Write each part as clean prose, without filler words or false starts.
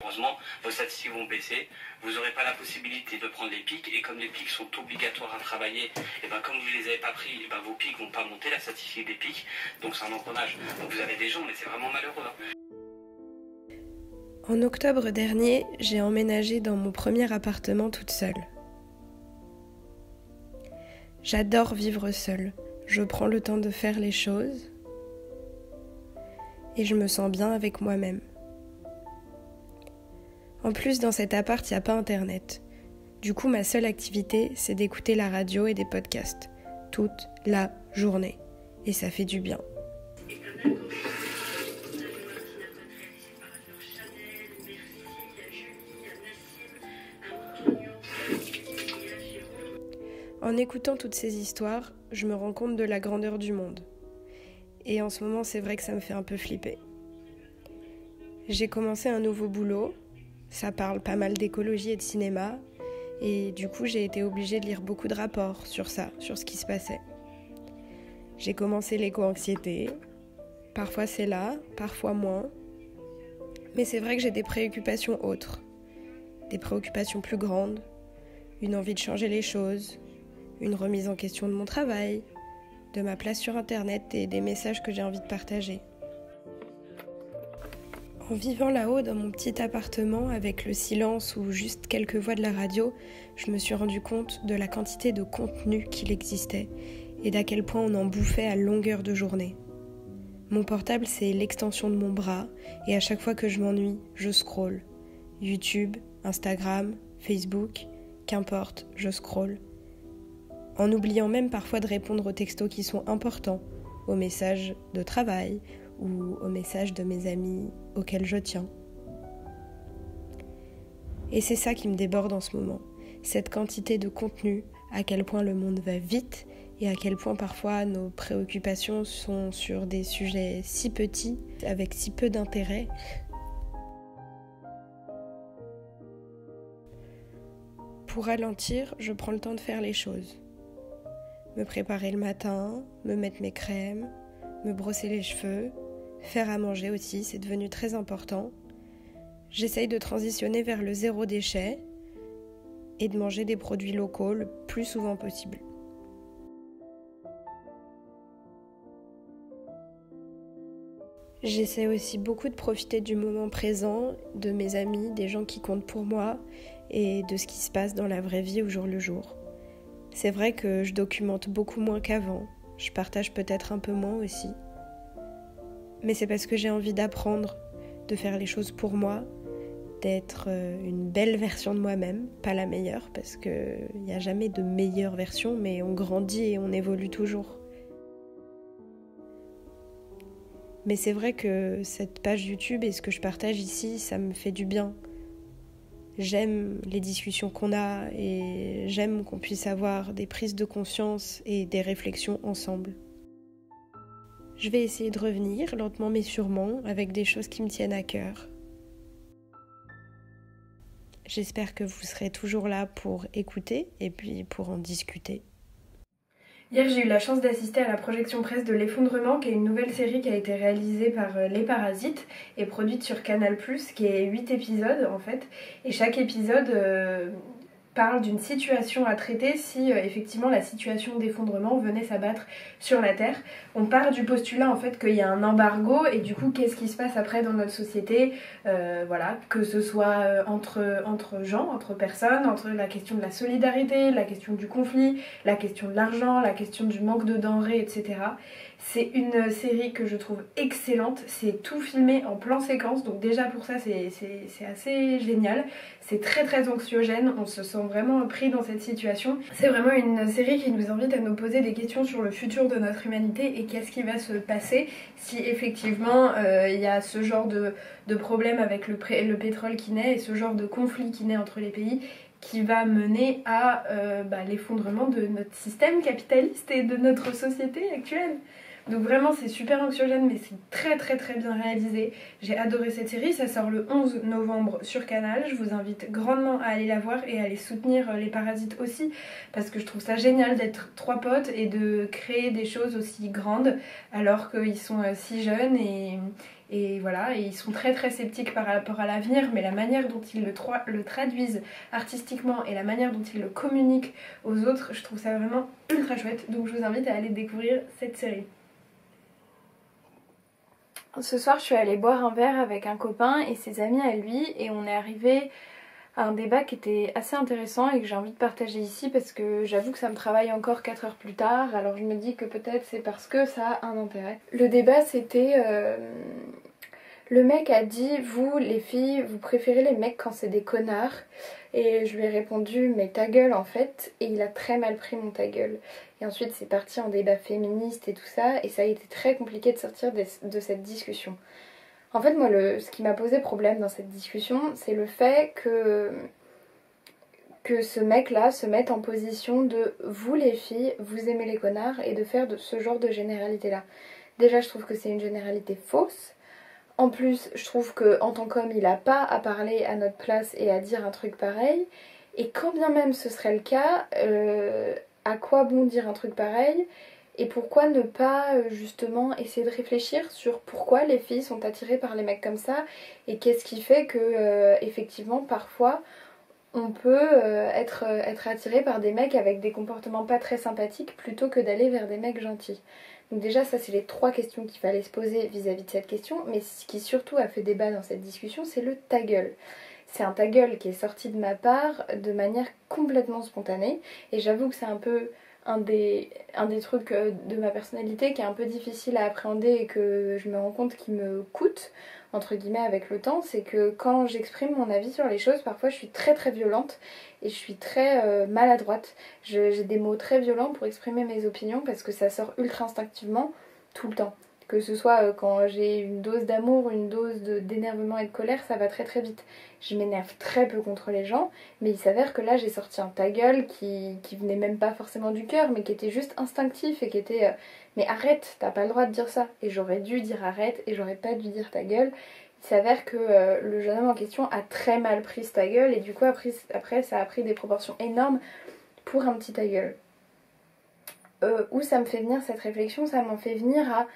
Heureusement, vos statistiques vont baisser, vous n'aurez pas la possibilité de prendre les pics, et comme les pics sont obligatoires à travailler, et ben comme vous ne les avez pas pris, et ben vos pics vont pas monter, la statistique des pics, donc c'est un engrenage. Donc vous avez des gens, mais c'est vraiment malheureux. En octobre dernier, j'ai emménagé dans mon premier appartement toute seule. J'adore vivre seule. Je prends le temps de faire les choses et je me sens bien avec moi-même. En plus, dans cet appart, il n'y a pas internet. Du coup, ma seule activité, c'est d'écouter la radio et des podcasts. Toute la journée. Et ça fait du bien. En écoutant toutes ces histoires, je me rends compte de la grandeur du monde. Et en ce moment, c'est vrai que ça me fait un peu flipper. J'ai commencé un nouveau boulot, ça parle pas mal d'écologie et de cinéma, et du coup, j'ai été obligée de lire beaucoup de rapports sur ça, sur ce qui se passait. J'ai commencé l'éco-anxiété, parfois c'est là, parfois moins, mais c'est vrai que j'ai des préoccupations autres, des préoccupations plus grandes, une envie de changer les choses, une remise en question de mon travail, de ma place sur Internet et des messages que j'ai envie de partager. En vivant là-haut dans mon petit appartement avec le silence ou juste quelques voix de la radio, je me suis rendu compte de la quantité de contenu qu'il existait et d'à quel point on en bouffait à longueur de journée. Mon portable, c'est l'extension de mon bras et à chaque fois que je m'ennuie, je scrolle. YouTube, Instagram, Facebook, qu'importe, je scrolle. En oubliant même parfois de répondre aux textos qui sont importants, aux messages de travail ou aux messages de mes amis auxquels je tiens. Et c'est ça qui me déborde en ce moment, cette quantité de contenu, à quel point le monde va vite et à quel point parfois nos préoccupations sont sur des sujets si petits, avec si peu d'intérêt. Pour ralentir, je prends le temps de faire les choses. Me préparer le matin, me mettre mes crèmes, me brosser les cheveux, faire à manger aussi, c'est devenu très important. J'essaye de transitionner vers le zéro déchet et de manger des produits locaux le plus souvent possible. J'essaie aussi beaucoup de profiter du moment présent, de mes amis, des gens qui comptent pour moi et de ce qui se passe dans la vraie vie au jour le jour. C'est vrai que je documente beaucoup moins qu'avant, je partage peut-être un peu moins aussi. Mais c'est parce que j'ai envie d'apprendre, de faire les choses pour moi, d'être une belle version de moi-même, pas la meilleure, parce qu'il n'y a jamais de meilleure version, mais on grandit et on évolue toujours. Mais c'est vrai que cette page YouTube et ce que je partage ici, ça me fait du bien. J'aime les discussions qu'on a et j'aime qu'on puisse avoir des prises de conscience et des réflexions ensemble. Je vais essayer de revenir lentement mais sûrement avec des choses qui me tiennent à cœur. J'espère que vous serez toujours là pour écouter et puis pour en discuter. Hier, j'ai eu la chance d'assister à la projection presse de L'Effondrement, qui est une nouvelle série qui a été réalisée par Les Parasites et produite sur Canal+, qui est 8 épisodes en fait. Et chaque épisode parle d'une situation à traiter si effectivement la situation d'effondrement venait s'abattre sur la Terre. On part du postulat en fait qu'il y a un embargo et du coup qu'est-ce qui se passe après dans notre société, voilà, que ce soit entre gens, entre personnes, entre la question de la solidarité, la question du conflit, la question de l'argent, la question du manque de denrées, etc. C'est une série que je trouve excellente, c'est tout filmé en plan séquence, donc déjà pour ça c'est assez génial, c'est très très anxiogène, on se sent vraiment pris dans cette situation. C'est vraiment une série qui nous invite à nous poser des questions sur le futur de notre humanité et qu'est-ce qui va se passer si effectivement il y a ce genre de problème avec le pétrole qui naît et ce genre de conflit qui naît entre les pays qui va mener à l'effondrement de notre système capitaliste et de notre société actuelle. Donc vraiment c'est super anxiogène mais c'est très très très bien réalisé. J'ai adoré cette série, ça sort le 11 novembre sur Canal. Je vous invite grandement à aller la voir et à aller soutenir Les Parasites aussi parce que je trouve ça génial d'être 3 potes et de créer des choses aussi grandes alors qu'ils sont si jeunes Et voilà, et ils sont très très sceptiques par rapport à l'avenir, mais la manière dont ils le traduisent artistiquement et la manière dont ils le communiquent aux autres, je trouve ça vraiment ultra chouette. Donc je vous invite à aller découvrir cette série. Ce soir, je suis allée boire un verre avec un copain et ses amis à lui, et on est arrivé à un débat qui était assez intéressant et que j'ai envie de partager ici parce que j'avoue que ça me travaille encore 4 heures plus tard, alors je me dis que peut-être c'est parce que ça a un intérêt. Le débat c'était... le mec a dit, vous les filles, vous préférez les mecs quand c'est des connards? Et je lui ai répondu, mais ta gueule en fait, et il a très mal pris mon ta gueule. Et ensuite c'est parti en débat féministe et tout ça, et ça a été très compliqué de sortir de cette discussion. En fait moi ce qui m'a posé problème dans cette discussion, c'est le fait que ce mec là se mette en position de vous les filles, vous aimez les connards, et de faire de ce genre de généralité là. Déjà je trouve que c'est une généralité fausse. En plus, je trouve qu'en tant qu'homme, il n'a pas à parler à notre place et à dire un truc pareil. Et quand bien même ce serait le cas, à quoi bon dire un truc pareil? Et pourquoi ne pas justement essayer de réfléchir sur pourquoi les filles sont attirées par les mecs comme ça? Et qu'est-ce qui fait que, effectivement, parfois, on peut être attiré par des mecs avec des comportements pas très sympathiques plutôt que d'aller vers des mecs gentils. Donc déjà ça c'est les 3 questions qu'il fallait se poser vis-à-vis de cette question, mais ce qui surtout a fait débat dans cette discussion c'est le ta gueule. C'est un ta gueule qui est sorti de ma part de manière complètement spontanée, et j'avoue que c'est un peu un des trucs de ma personnalité qui est un peu difficile à appréhender et que je me rends compte qui me coûte entre guillemets avec le temps, c'est que quand j'exprime mon avis sur les choses, parfois je suis très très violente et je suis très maladroite. J'ai des mots très violents pour exprimer mes opinions parce que ça sort ultra instinctivement tout le temps. Que ce soit quand j'ai une dose d'amour, une dose d'énervement et de colère, ça va très très vite. Je m'énerve très peu contre les gens, mais il s'avère que là j'ai sorti un ta gueule qui venait même pas forcément du cœur, mais qui était juste instinctif et qui était mais arrête, t'as pas le droit de dire ça. Et j'aurais dû dire arrête et j'aurais pas dû dire ta gueule. Il s'avère que le jeune homme en question a très mal pris ce ta gueule et du coup après ça a pris des proportions énormes pour un petit ta gueule. Où ça me fait venir cette réflexion? Ça m'en fait venir à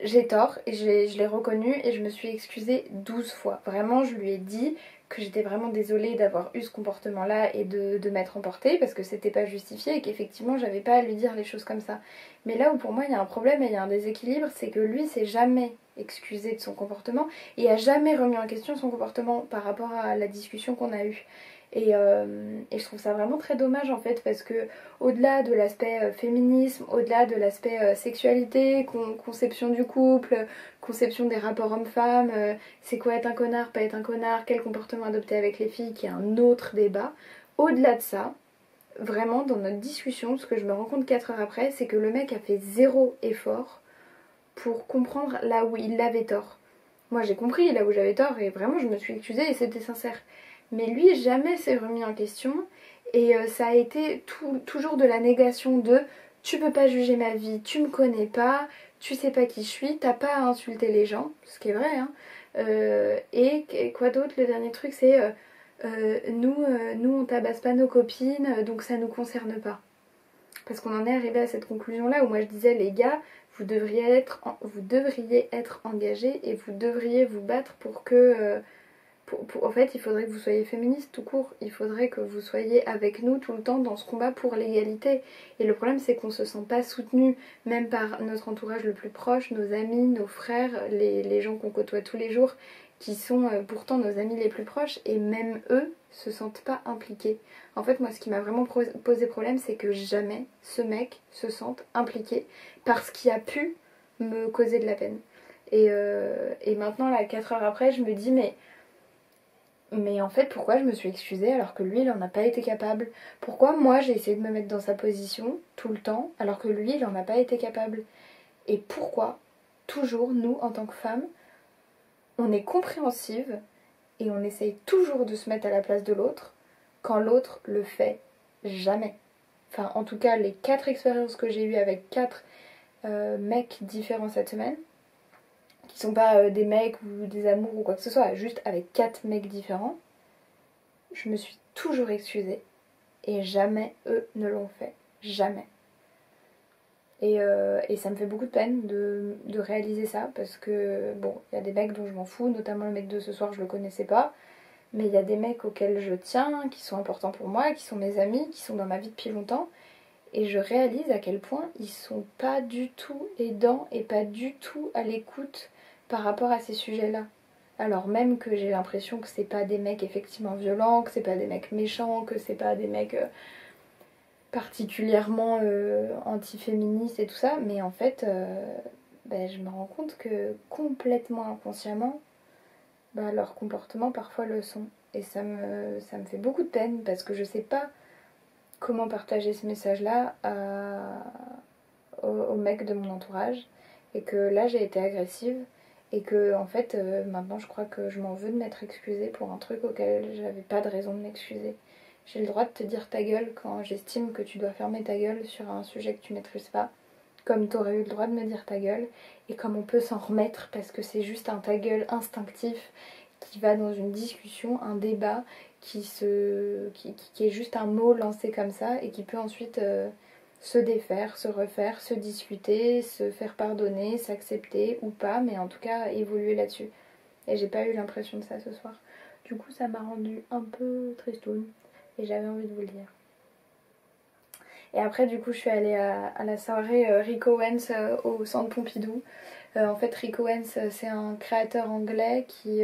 j'ai tort et je l'ai reconnu et je me suis excusée 12 fois. Vraiment, je lui ai dit que j'étais vraiment désolée d'avoir eu ce comportement là et de m'être emportée parce que c'était pas justifié et qu'effectivement j'avais pas à lui dire les choses comme ça. Mais là où pour moi il y a un problème et il y a un déséquilibre, c'est que lui s'est jamais excusé de son comportement et a jamais remis en question son comportement par rapport à la discussion qu'on a eue. Et je trouve ça vraiment très dommage en fait parce que au-delà de l'aspect féminisme, au-delà de l'aspect sexualité, conception du couple, conception des rapports hommes-femmes, c'est quoi être un connard, pas être un connard, quel comportement adopter avec les filles, qui est un autre débat. Au-delà de ça, vraiment dans notre discussion, ce que je me rends compte 4 heures après, c'est que le mec a fait 0 effort pour comprendre là où il avait tort. Moi j'ai compris là où j'avais tort et vraiment je me suis excusée et c'était sincère. Mais lui jamais s'est remis en question et ça a été toujours de la négation de tu peux pas juger ma vie, tu me connais pas, tu sais pas qui je suis, t'as pas à insulter les gens, ce qui est vrai hein. Et quoi d'autre, le dernier truc c'est nous on tabasse pas nos copines donc ça nous concerne pas. Parce qu'on en est arrivé à cette conclusion là où moi je disais les gars vous devriez être engagés et vous devriez vous battre pour que en fait, il faudrait que vous soyez féministe tout court. Il faudrait que vous soyez avec nous tout le temps dans ce combat pour l'égalité. Et le problème, c'est qu'on se sent pas soutenu, même par notre entourage le plus proche, nos amis, nos frères, les gens qu'on côtoie tous les jours, qui sont pourtant nos amis les plus proches, et même eux se sentent pas impliqués. En fait, moi, ce qui m'a vraiment posé problème, c'est que jamais ce mec se sente impliqué parce qu'il a pu me causer de la peine. Et maintenant, là, 4 heures après, je me dis, mais en fait, pourquoi je me suis excusée alors que lui, il en a pas été capable? Pourquoi moi, j'ai essayé de me mettre dans sa position tout le temps alors que lui, il en a pas été capable? Et pourquoi, toujours, nous, en tant que femmes, on est compréhensive et on essaye toujours de se mettre à la place de l'autre quand l'autre le fait jamais? Enfin, en tout cas, les 4 expériences que j'ai eues avec 4 mecs différents cette semaine, qui sont pas des mecs ou des amours ou quoi que ce soit, juste avec 4 mecs différents, je me suis toujours excusée et jamais eux ne l'ont fait. Jamais. Et ça me fait beaucoup de peine de réaliser ça, parce que bon, il y a des mecs dont je m'en fous, notamment le mec de ce soir, je le connaissais pas, mais il y a des mecs auxquels je tiens, qui sont importants pour moi, qui sont mes amis, qui sont dans ma vie depuis longtemps, et je réalise à quel point ils sont pas du tout aidants et pas du tout à l'écoute par rapport à ces sujets-là. Alors même que j'ai l'impression que c'est pas des mecs effectivement violents, que c'est pas des mecs méchants, que c'est pas des mecs particulièrement anti-féministes et tout ça, mais en fait, je me rends compte que complètement inconsciemment, leurs comportements parfois le sont. Et ça me fait beaucoup de peine, parce que je sais pas comment partager ce message-là aux mecs de mon entourage, et que là j'ai été agressive, et que en fait maintenant je crois que je m'en veux de m'être excusée pour un truc auquel j'avais pas de raison de m'excuser. J'ai le droit de te dire ta gueule quand j'estime que tu dois fermer ta gueule sur un sujet que tu maîtrises pas, comme t'aurais eu le droit de me dire ta gueule, et comme on peut s'en remettre parce que c'est juste un ta gueule instinctif qui va dans une discussion, un débat qui est juste un mot lancé comme ça et qui peut ensuite se défaire, se refaire, se discuter, se faire pardonner, s'accepter ou pas, mais en tout cas évoluer là-dessus. Et j'ai pas eu l'impression de ça ce soir. Du coup ça m'a rendu un peu tristoune et j'avais envie de vous le dire. Et après du coup je suis allée à la soirée Rick Owens au Centre Pompidou. En fait Rick Owens c'est un créateur anglais qui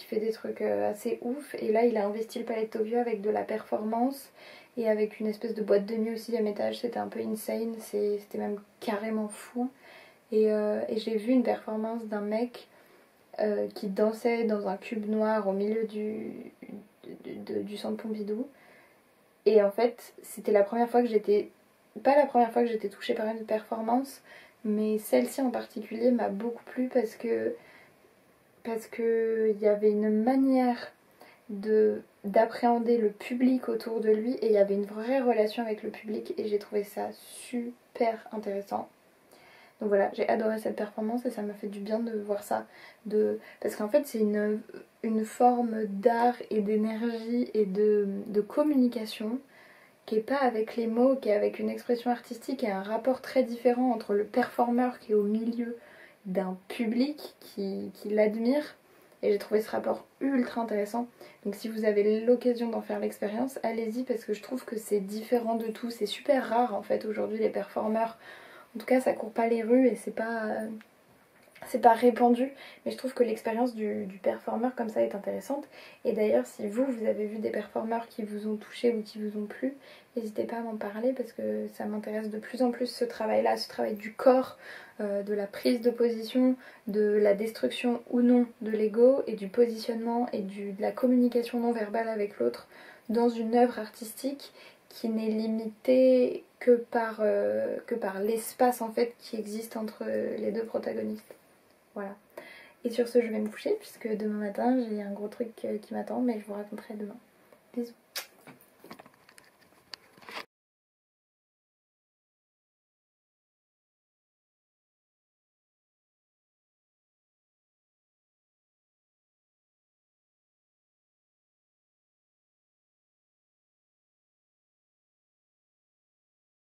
fait des trucs assez ouf, et là il a investi le Palais de Tokyo avec de la performance et avec une espèce de boîte de nuit au 6ème étage. C'était un peu insane, c'était même carrément fou. Et j'ai vu une performance d'un mec qui dansait dans un cube noir au milieu du Centre Pompidou. Et en fait, c'était la première fois que j'étais... Pas la première fois que j'étais touchée par une performance, mais celle-ci en particulier m'a beaucoup plu parce que il y avait une manière d'appréhender le public autour de lui, et il y avait une vraie relation avec le public, et j'ai trouvé ça super intéressant. Donc voilà, j'ai adoré cette performance et ça m'a fait du bien de voir ça. Parce qu'en fait c'est une forme d'art et d'énergie et de communication qui est pas avec les mots, qui est avec une expression artistique et un rapport très différent entre le performeur qui est au milieu d'un public qui l'admire. Et j'ai trouvé ce rapport ultra intéressant. Donc si vous avez l'occasion d'en faire l'expérience, allez-y, parce que je trouve que c'est différent de tout. C'est super rare en fait aujourd'hui les performeurs. En tout cas ça court pas les rues et c'est pas répandu, mais je trouve que l'expérience du performeur comme ça est intéressante. Et d'ailleurs si vous avez vu des performeurs qui vous ont touché ou qui vous ont plu, n'hésitez pas à m'en parler, parce que ça m'intéresse de plus en plus ce travail-là, ce travail du corps, de la prise de position, de la destruction ou non de l'ego, et du positionnement et de la communication non verbale avec l'autre dans une œuvre artistique qui n'est limitée que par l'espace en fait qui existe entre les deux protagonistes. Voilà. Et sur ce, je vais me coucher puisque demain matin j'ai un gros truc qui m'attend, mais je vous raconterai demain. Bisous.